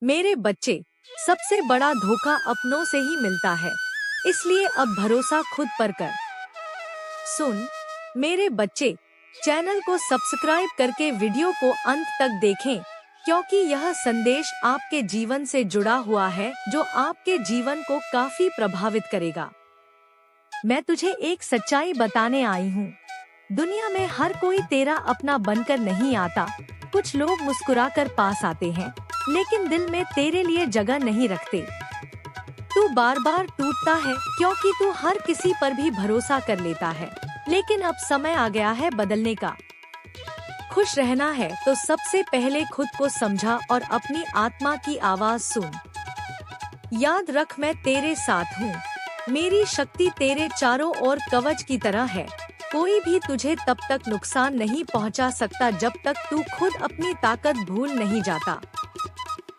मेरे बच्चे, सबसे बड़ा धोखा अपनों से ही मिलता है, इसलिए अब भरोसा खुद पर कर। सुन मेरे बच्चे, चैनल को सब्सक्राइब करके वीडियो को अंत तक देखें, क्योंकि यह संदेश आपके जीवन से जुड़ा हुआ है जो आपके जीवन को काफी प्रभावित करेगा। मैं तुझे एक सच्चाई बताने आई हूँ। दुनिया में हर कोई तेरा अपना बनकर नहीं आता। कुछ लोग मुस्कुराकर पास आते हैं, लेकिन दिल में तेरे लिए जगह नहीं रखते। तू बार बार टूटता है क्योंकि तू हर किसी पर भी भरोसा कर लेता है, लेकिन अब समय आ गया है बदलने का। खुश रहना है तो सबसे पहले खुद को समझा और अपनी आत्मा की आवाज सुन। याद रख, मैं तेरे साथ हूँ। मेरी शक्ति तेरे चारों ओर कवच की तरह है। कोई भी तुझे तब तक नुकसान नहीं पहुंचा सकता जब तक तू खुद अपनी ताकत भूल नहीं जाता।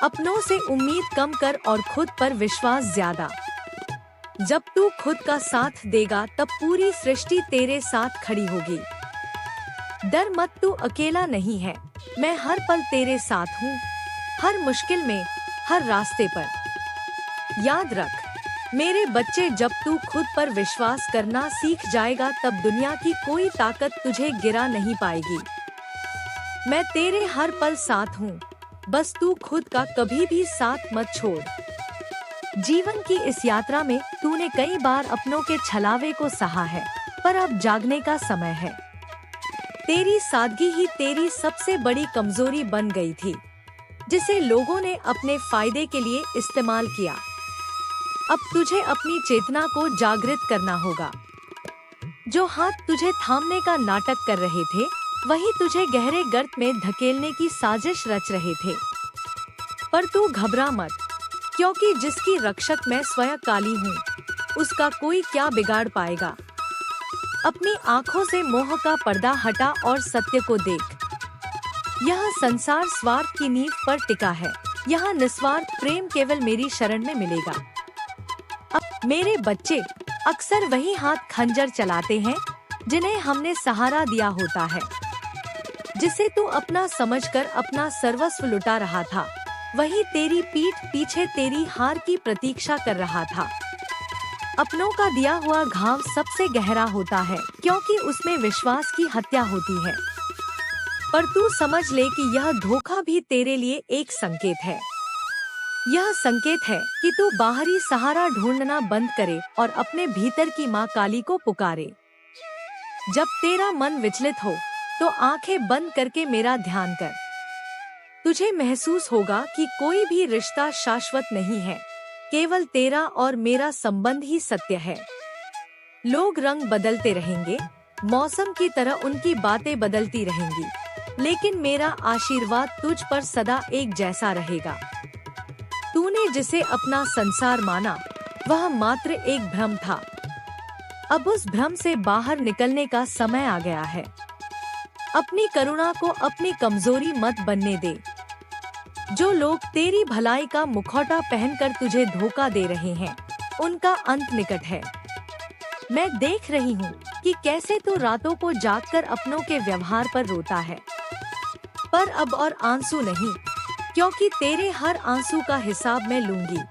अपनों से उम्मीद कम कर और खुद पर विश्वास ज्यादा। जब तू खुद का साथ देगा तब पूरी सृष्टि तेरे साथ खड़ी होगी। डर मत, तू अकेला नहीं है। मैं हर पल तेरे साथ हूँ, हर मुश्किल में, हर रास्ते पर। याद रख मेरे बच्चे, जब तू खुद पर विश्वास करना सीख जाएगा तब दुनिया की कोई ताकत तुझे गिरा नहीं पाएगी। मैं तेरे हर पल साथ हूँ, बस तू खुद का कभी भी साथ मत छोड़। जीवन की इस यात्रा में तूने कई बार अपनों के छलावे को सहा है, पर अब जागने का समय है। तेरी सादगी ही तेरी सबसे बड़ी कमजोरी बन गई थी, जिसे लोगों ने अपने फायदे के लिए इस्तेमाल किया। अब तुझे अपनी चेतना को जागृत करना होगा। जो हाथ तुझे थामने का नाटक कर रहे थे, वही तुझे गहरे गर्त में धकेलने की साजिश रच रहे थे। पर तू घबरा मत, क्योंकि जिसकी रक्षक मैं स्वयं काली हूँ, उसका कोई क्या बिगाड़ पाएगा। अपनी आँखों से मोह का पर्दा हटा और सत्य को देख। यह संसार स्वार्थ की नींव पर टिका है, यहाँ निस्वार्थ प्रेम केवल मेरी शरण में मिलेगा। अब मेरे बच्चे, अक्सर वही हाथ खंजर चलाते हैं जिन्हें हमने सहारा दिया होता है। जिसे तू अपना समझकर अपना सर्वस्व लुटा रहा था, वही तेरी पीठ पीछे तेरी हार की प्रतीक्षा कर रहा था। अपनों का दिया हुआ घाव सबसे गहरा होता है, क्योंकि उसमें विश्वास की हत्या होती है। पर तू समझ ले कि यह धोखा भी तेरे लिए एक संकेत है। यह संकेत है कि तू बाहरी सहारा ढूंढना बंद करे और अपने भीतर की माँ काली को पुकारे। जब तेरा मन विचलित हो तो आंखें बंद करके मेरा ध्यान कर। तुझे महसूस होगा कि कोई भी रिश्ता शाश्वत नहीं है, केवल तेरा और मेरा संबंध ही सत्य है। लोग रंग बदलते रहेंगे, मौसम की तरह उनकी बातें बदलती रहेंगी, लेकिन मेरा आशीर्वाद तुझ पर सदा एक जैसा रहेगा। तूने जिसे अपना संसार माना, वह मात्र एक भ्रम था। अब उस भ्रम से बाहर निकलने का समय आ गया है। अपनी करुणा को अपनी कमजोरी मत बनने दे। जो लोग तेरी भलाई का मुखौटा पहनकर तुझे धोखा दे रहे हैं, उनका अंत निकट है। मैं देख रही हूँ कि कैसे तू रातों को जागकर अपनों के व्यवहार पर रोता है, पर अब और आंसू नहीं, क्योंकि तेरे हर आंसू का हिसाब मैं लूंगी।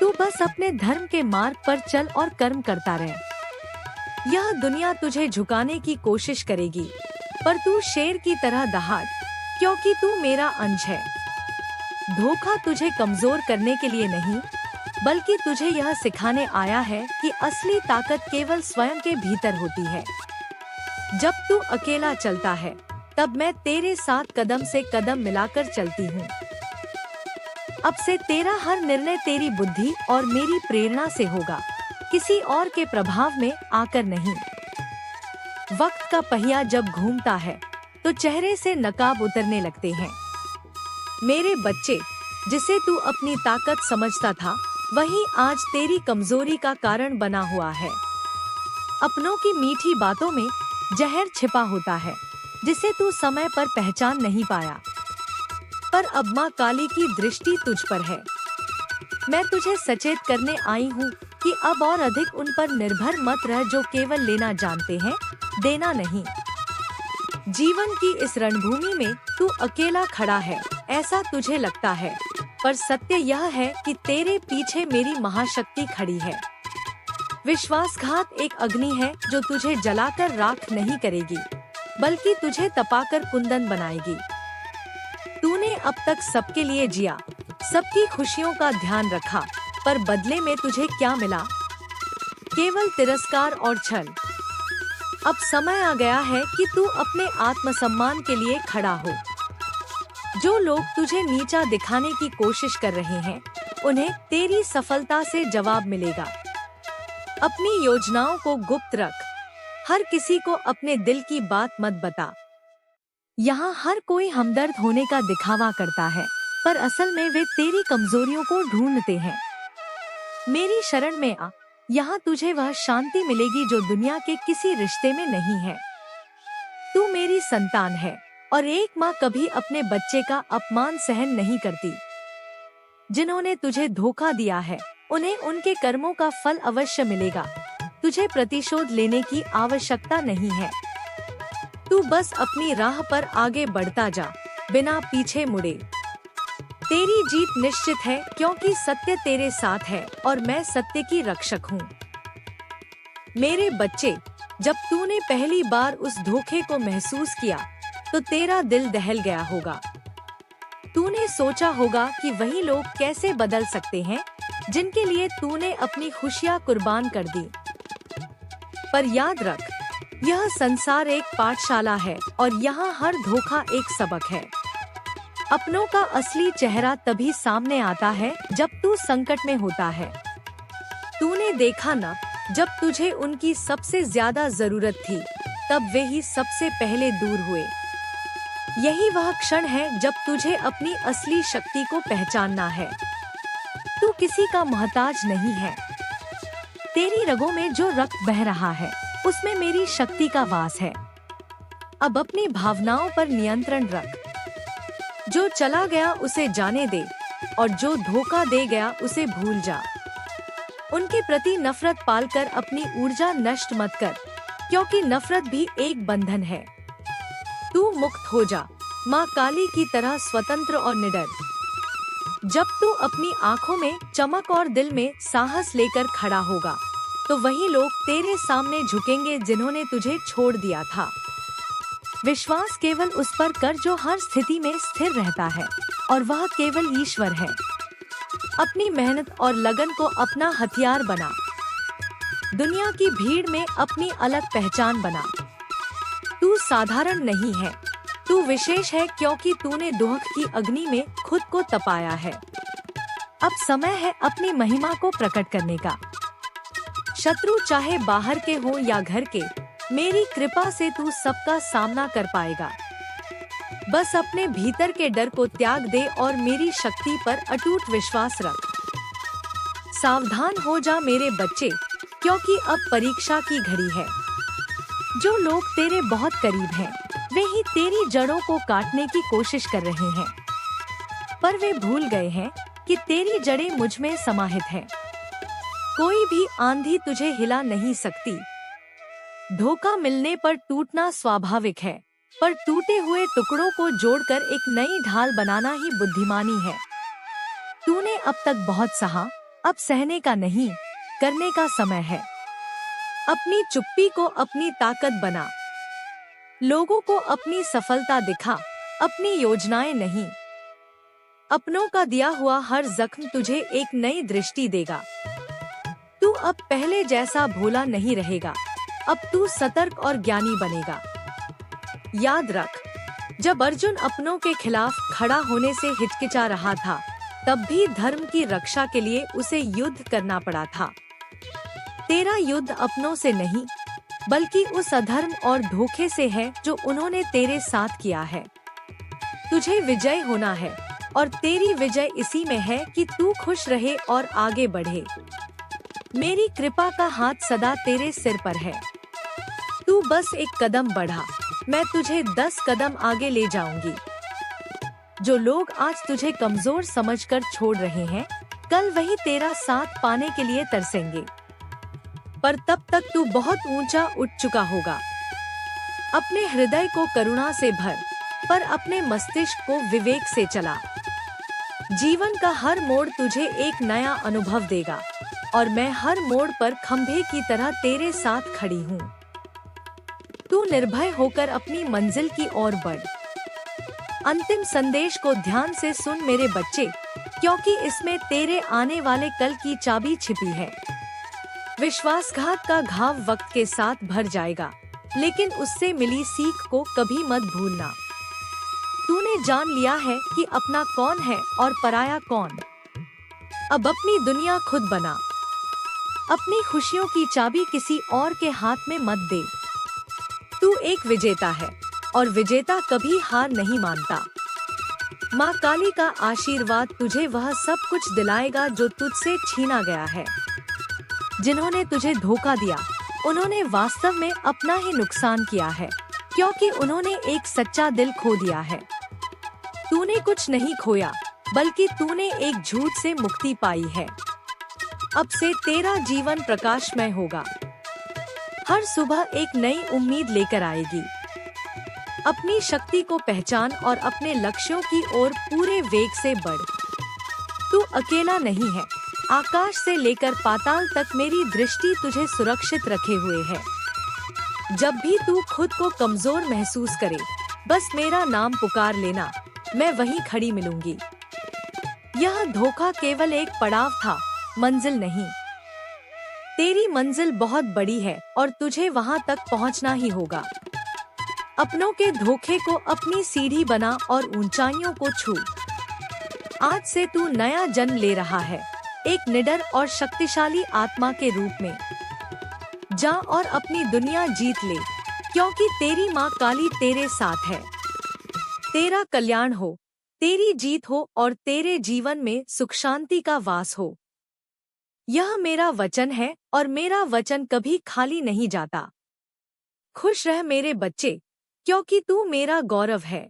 तू बस अपने धर्म के मार्ग पर चल और कर्म करता रह। यह दुनिया तुझे झुकाने की कोशिश करेगी, पर तू शेर की तरह दहाड़, क्योंकि तू मेरा अंश है। धोखा तुझे कमजोर करने के लिए नहीं, बल्कि तुझे यह सिखाने आया है कि असली ताकत केवल स्वयं के भीतर होती है। जब तू अकेला चलता है, तब मैं तेरे साथ कदम से कदम मिलाकर चलती हूँ। अब से तेरा हर निर्णय तेरी बुद्धि और मेरी प्रेरणा से होगा, किसी और के प्रभाव में आकर नहीं। वक्त का पहिया जब घूमता है तो चेहरे से नकाब उतरने लगते हैं। मेरे बच्चे, जिसे तू अपनी ताकत समझता था, वही आज तेरी कमजोरी का कारण बना हुआ है। अपनों की मीठी बातों में जहर छिपा होता है, जिसे तू समय पर पहचान नहीं पाया। पर अब माँ काली की दृष्टि तुझ पर है। मैं तुझे सचेत करने आई हूँ कि अब और अधिक उन पर निर्भर मत रह जो केवल लेना जानते हैं, देना नहीं। जीवन की इस रणभूमि में तू अकेला खड़ा है, ऐसा तुझे लगता है, पर सत्य यह है कि तेरे पीछे मेरी महाशक्ति खड़ी है। विश्वासघात एक अग्नि है जो तुझे जलाकर राख नहीं करेगी, बल्कि तुझे तपाकर कुंदन बनाएगी। तूने अब तक सबके लिए जिया, सबकी खुशियों का ध्यान रखा, पर बदले में तुझे क्या मिला? केवल तिरस्कार और छल। अब समय आ गया है कि तू अपने आत्मसम्मान के लिए खड़ा हो। जो लोग तुझे नीचा दिखाने की कोशिश कर रहे हैं, उन्हें तेरी सफलता से जवाब मिलेगा। अपनी योजनाओं को गुप्त रख। हर किसी को अपने दिल की बात मत बता। यहाँ हर कोई हमदर्द होने का दिखावा करता है, पर असल में वे तेरी कमजोरियों को ढूंढते हैं। मेरी शरण में आ, यहाँ तुझे वह शांति मिलेगी जो दुनिया के किसी रिश्ते में नहीं है। तू मेरी संतान है, और एक माँ कभी अपने बच्चे का अपमान सहन नहीं करती। जिन्होंने तुझे धोखा दिया है, उन्हें उनके कर्मों का फल अवश्य मिलेगा। तुझे प्रतिशोध लेने की आवश्यकता नहीं है। तू बस अपनी राह पर आगे बढ़ता जा, बिना पीछे मुड़े। तेरी जीत निश्चित है, क्योंकि सत्य तेरे साथ है और मैं सत्य की रक्षक हूँ। मेरे बच्चे, जब तूने पहली बार उस धोखे को महसूस किया, तो तेरा दिल दहल गया होगा। तूने सोचा होगा कि वही लोग कैसे बदल सकते हैं जिनके लिए तूने अपनी खुशियाँ कुर्बान कर दी। पर याद रख, यह संसार एक पाठशाला है और यहाँ हर धोखा एक सबक है। अपनों का असली चेहरा तभी सामने आता है जब तू संकट में होता है। तूने देखा ना, जब तुझे उनकी सबसे ज्यादा जरूरत थी, तब वे ही सबसे पहले दूर हुए। यही वह क्षण है जब तुझे अपनी असली शक्ति को पहचानना है। तू किसी का मोहताज नहीं है। तेरी रगों में जो रक्त बह रहा है, उसमें मेरी शक्ति का वास है। अब अपनी भावनाओं पर नियंत्रण रख। जो चला गया उसे जाने दे, और जो धोखा दे गया उसे भूल जा। उनके प्रति नफरत पालकर अपनी ऊर्जा नष्ट मत कर, क्योंकि नफरत भी एक बंधन है। तू मुक्त हो जा, माँ काली की तरह स्वतंत्र और निडर। जब तू अपनी आँखों में चमक और दिल में साहस लेकर खड़ा होगा, तो वही लोग तेरे सामने झुकेंगे जिन्होंने तुझे छोड़ दिया था। विश्वास केवल उस पर कर जो हर स्थिति में स्थिर रहता है, और वह केवल ईश्वर है। अपनी मेहनत और लगन को अपना हथियार बना। दुनिया की भीड़ में अपनी अलग पहचान बना। तू साधारण नहीं है, तू विशेष है, क्योंकि तूने दोहक की अग्नि में खुद को तपाया है। अब समय है अपनी महिमा को प्रकट करने का। शत्रु चाहे बाहर के हो या घर के, मेरी कृपा से तू सबका सामना कर पाएगा। बस अपने भीतर के डर को त्याग दे और मेरी शक्ति पर अटूट विश्वास रख। सावधान हो जा मेरे बच्चे, क्योंकि अब परीक्षा की घड़ी है। जो लोग तेरे बहुत करीब हैं, वे ही तेरी जड़ों को काटने की कोशिश कर रहे हैं, पर वे भूल गए हैं कि तेरी जड़ें मुझ में समाहित हैं। कोई भी आंधी तुझे हिला नहीं सकती। धोखा मिलने पर टूटना स्वाभाविक है, पर टूटे हुए टुकड़ों को जोड़कर एक नई ढाल बनाना ही बुद्धिमानी है। तूने अब तक बहुत सहा, अब सहने का नहीं, करने का समय है। अपनी चुप्पी को अपनी ताकत बना। लोगों को अपनी सफलता दिखा, अपनी योजनाएं नहीं। अपनों का दिया हुआ हर जख्म तुझे एक नई दृष्टि देगा। तू अब पहले जैसा भोला नहीं रहेगा, अब तू सतर्क और ज्ञानी बनेगा। याद रख, जब अर्जुन अपनों के खिलाफ खड़ा होने से हिचकिचा रहा था, तब भी धर्म की रक्षा के लिए उसे युद्ध करना पड़ा था। तेरा युद्ध अपनों से नहीं, बल्कि उस अधर्म और धोखे से है जो उन्होंने तेरे साथ किया है। तुझे विजय होना है, और तेरी विजय इसी में है कि तू खुश रहे और आगे बढ़े। मेरी कृपा का हाथ सदा तेरे सिर पर है। तू बस एक कदम बढ़ा, मैं तुझे 10 कदम आगे ले जाऊंगी। जो लोग आज तुझे कमजोर समझकर छोड़ रहे हैं, कल वही तेरा साथ पाने के लिए तरसेंगे। पर तब तक तू बहुत ऊंचा उठ चुका होगा। अपने हृदय को करुणा से भर, पर अपने मस्तिष्क को विवेक से चला। जीवन का हर मोड़ तुझे एक नया अनुभव देगा और मैं हर मोड़ पर खंभे की तरह तेरे साथ खड़ी हूँ। तू निर्भय होकर अपनी मंजिल की ओर बढ़। अंतिम संदेश को ध्यान से सुन मेरे बच्चे, क्योंकि इसमें तेरे आने वाले कल की चाबी छिपी है। विश्वासघात का घाव वक्त के साथ भर जाएगा, लेकिन उससे मिली सीख को कभी मत भूलना। तूने जान लिया है कि अपना कौन है और पराया कौन। अब अपनी दुनिया खुद बना। अपनी खुशियों की चाबी किसी और के हाथ में मत दे। तू एक विजेता है और विजेता कभी हार नहीं मानता। माँ काली का आशीर्वाद तुझे वह सब कुछ दिलाएगा जो तुझसे छीना गया है। जिन्होंने तुझे धोखा दिया, उन्होंने वास्तव में अपना ही नुकसान किया है, क्योंकि उन्होंने एक सच्चा दिल खो दिया है। तूने कुछ नहीं खोया, बल्कि तूने एक झूठ से मुक्ति पाई है। अब से तेरा जीवन प्रकाशमय होगा। हर सुबह एक नई उम्मीद लेकर आएगी। अपनी शक्ति को पहचान और अपने लक्ष्यों की ओर पूरे वेग से बढ़। तू अकेला नहीं है। आकाश से लेकर पाताल तक मेरी दृष्टि तुझे सुरक्षित रखे हुए है। जब भी तू खुद को कमजोर महसूस करे, बस मेरा नाम पुकार लेना, मैं वहीं खड़ी मिलूंगी। यह धोखा केवल एक पड़ाव था, मंजिल नहीं। तेरी मंजिल बहुत बड़ी है और तुझे वहां तक पहुंचना ही होगा। अपनों के धोखे को अपनी सीढ़ी बना और ऊंचाइयों को छू। आज से तू नया जन्म ले रहा है, एक निडर और शक्तिशाली आत्मा के रूप में। जा और अपनी दुनिया जीत ले, क्योंकि तेरी माँ काली तेरे साथ है। तेरा कल्याण हो, तेरी जीत हो और तेरे जीवन में सुख शांति का वास हो। यह मेरा वचन है और मेरा वचन कभी खाली नहीं जाता। खुश रह मेरे बच्चे, क्योंकि तू मेरा गौरव है।